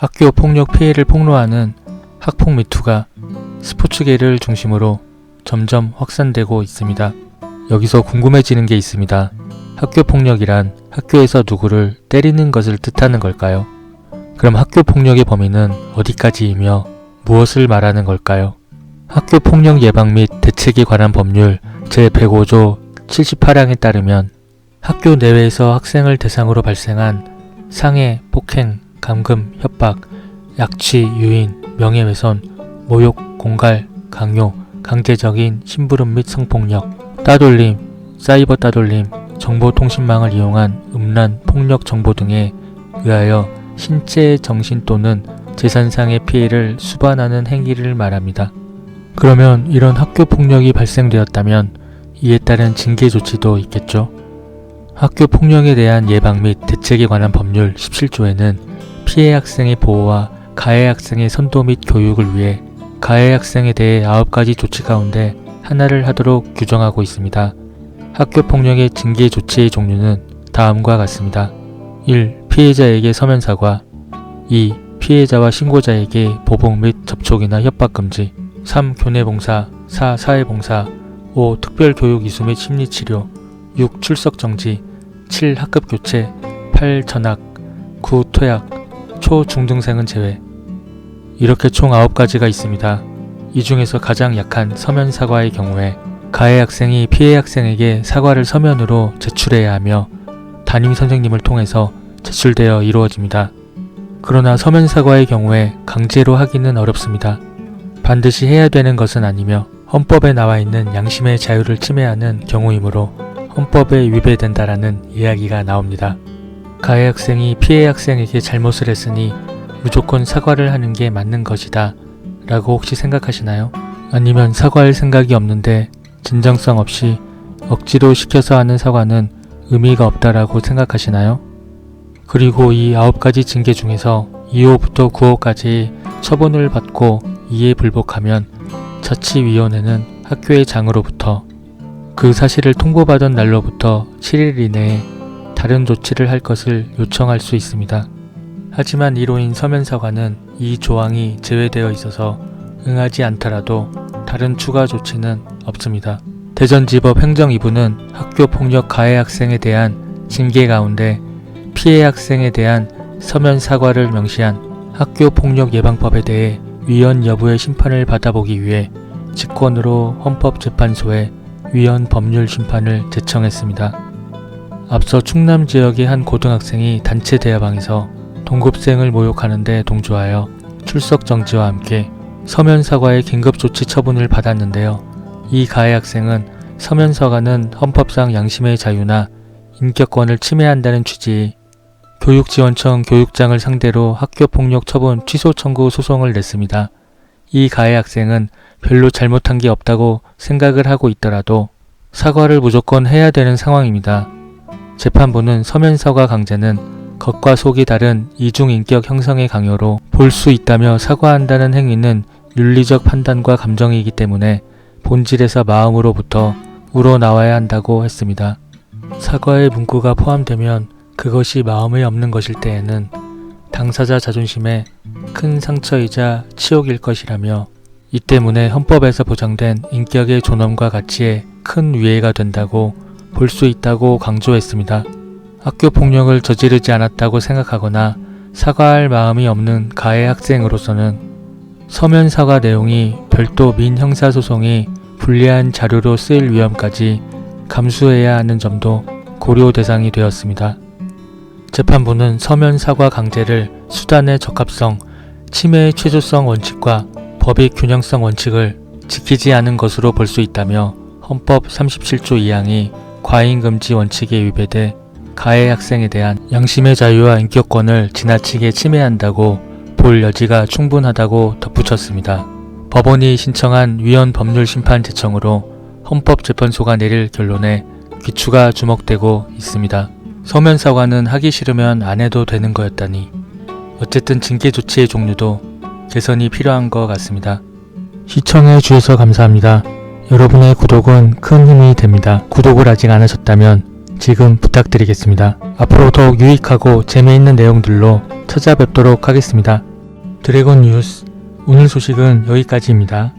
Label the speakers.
Speaker 1: 학교 폭력 피해를 폭로하는 학폭 미투가 스포츠계를 중심으로 점점 확산되고 있습니다. 여기서 궁금해지는 게 있습니다. 학교 폭력이란 학교에서 누구를 때리는 것을 뜻하는 걸까요? 그럼 학교 폭력의 범위는 어디까지이며 무엇을 말하는 걸까요? 학교 폭력 예방 및 대책에 관한 법률 제105조 78항에 따르면 학교 내외에서 학생을 대상으로 발생한 상해, 폭행, 감금, 협박, 약취, 유인, 명예훼손, 모욕, 공갈, 강요, 강제적인 심부름 및 성폭력, 따돌림, 사이버 따돌림, 정보통신망을 이용한 음란, 폭력 정보 등에 의하여 신체, 정신 또는 재산상의 피해를 수반하는 행위를 말합니다. 그러면 이런 학교 폭력이 발생되었다면 이에 따른 징계 조치도 있겠죠. 학교 폭력에 대한 예방 및 대책에 관한 법률 17조에는 피해 학생의 보호와 가해 학생의 선도 및 교육을 위해 가해 학생에 대해 9가지 조치 가운데 하나를 하도록 규정하고 있습니다. 학교 폭력의 징계 조치의 종류는 다음과 같습니다. 1. 피해자에게 서면 사과. 2. 피해자와 신고자에게 보복 및 접촉이나 협박 금지. 3. 교내 봉사. 4. 사회 봉사. 5. 특별 교육 이수 및 심리 치료. 6. 출석 정지. 7. 학급 교체. 8. 전학. 9. 퇴학. 초, 중등생은 제외. 이렇게 총 9가지가 있습니다. 이 중에서 가장 약한 서면 사과의 경우에 가해 학생이 피해 학생에게 사과를 서면으로 제출해야 하며 담임 선생님을 통해서 제출되어 이루어집니다. 그러나 서면 사과의 경우에 강제로 하기는 어렵습니다. 반드시 해야 되는 것은 아니며 헌법에 나와 있는 양심의 자유를 침해하는 경우이므로 헌법에 위배된다라는 이야기가 나옵니다. 가해 학생이 피해 학생에게 잘못을 했으니 무조건 사과를 하는 게 맞는 것이다 라고 혹시 생각하시나요? 아니면 사과할 생각이 없는데 진정성 없이 억지로 시켜서 하는 사과는 의미가 없다라고 생각하시나요? 그리고 이 9가지 징계 중에서 2호부터 9호까지 처분을 받고 이에 불복하면 자치위원회는 학교의 장으로부터 그 사실을 통보받은 날로부터 7일 이내에 다른 조치를 할 것을 요청할 수 있습니다. 하지만 이로인 서면 사과는 이 조항이 제외되어 있어서 응하지 않더라도 다른 추가 조치는 없습니다. 대전지법 행정 2부는 학교 폭력 가해 학생에 대한 징계 가운데 피해 학생에 대한 서면 사과를 명시한 학교 폭력 예방법에 대해 위헌 여부의 심판을 받아보기 위해 직권으로 헌법재판소에 위헌 법률 심판을 제청했습니다. 앞서 충남 지역의 한 고등학생이 단체 대화방에서 동급생을 모욕하는 데 동조하여 출석 정지와 함께 서면 사과의 긴급조치 처분을 받았는데요. 이 가해 학생은 서면 사과는 헌법상 양심의 자유나 인격권을 침해한다는 취지의 교육지원청 교육장을 상대로 학교폭력 처분 취소 청구 소송을 냈습니다. 이 가해 학생은 별로 잘못한 게 없다고 생각을 하고 있더라도 사과를 무조건 해야 되는 상황입니다. 재판부는 서면 사과 강제는 겉과 속이 다른 이중인격 형성의 강요로 볼 수 있다며 사과한다는 행위는 윤리적 판단과 감정이기 때문에 본질에서 마음으로부터 우러나와야 한다고 했습니다. 사과의 문구가 포함되면 그것이 마음에 없는 것일 때에는 당사자 자존심에 큰 상처이자 치욕일 것이라며 이 때문에 헌법에서 보장된 인격의 존엄과 가치에 큰 위해가 된다고 볼 수 있다고 강조했습니다. 학교 폭력을 저지르지 않았다고 생각하거나 사과할 마음이 없는 가해 학생으로서는 서면 사과 내용이 별도 민형사소송이 불리한 자료로 쓰일 위험까지 감수해야 하는 점도 고려 대상이 되었습니다. 재판부는 서면 사과 강제를 수단의 적합성, 침해의 최소성 원칙과 법의 균형성 원칙을 지키지 않은 것으로 볼 수 있다며 헌법 37조 2항이 과잉금지 원칙에 위배돼 가해 학생에 대한 양심의 자유와 인격권을 지나치게 침해한다고 볼 여지가 충분하다고 덧붙였습니다. 법원이 신청한 위헌 법률 심판 제청으로 헌법재판소가 내릴 결론에 귀추가 주목되고 있습니다. 서면 사과는 하기 싫으면 안 해도 되는 거였다니. 어쨌든 징계 조치의 종류도 개선이 필요한 것 같습니다. 시청해 주셔서 감사합니다. 여러분의 구독은 큰 힘이 됩니다. 구독을 아직 안 하셨다면 지금 부탁드리겠습니다. 앞으로 더욱 유익하고 재미있는 내용들로 찾아뵙도록 하겠습니다. 드래곤 뉴스 오늘 소식은 여기까지입니다.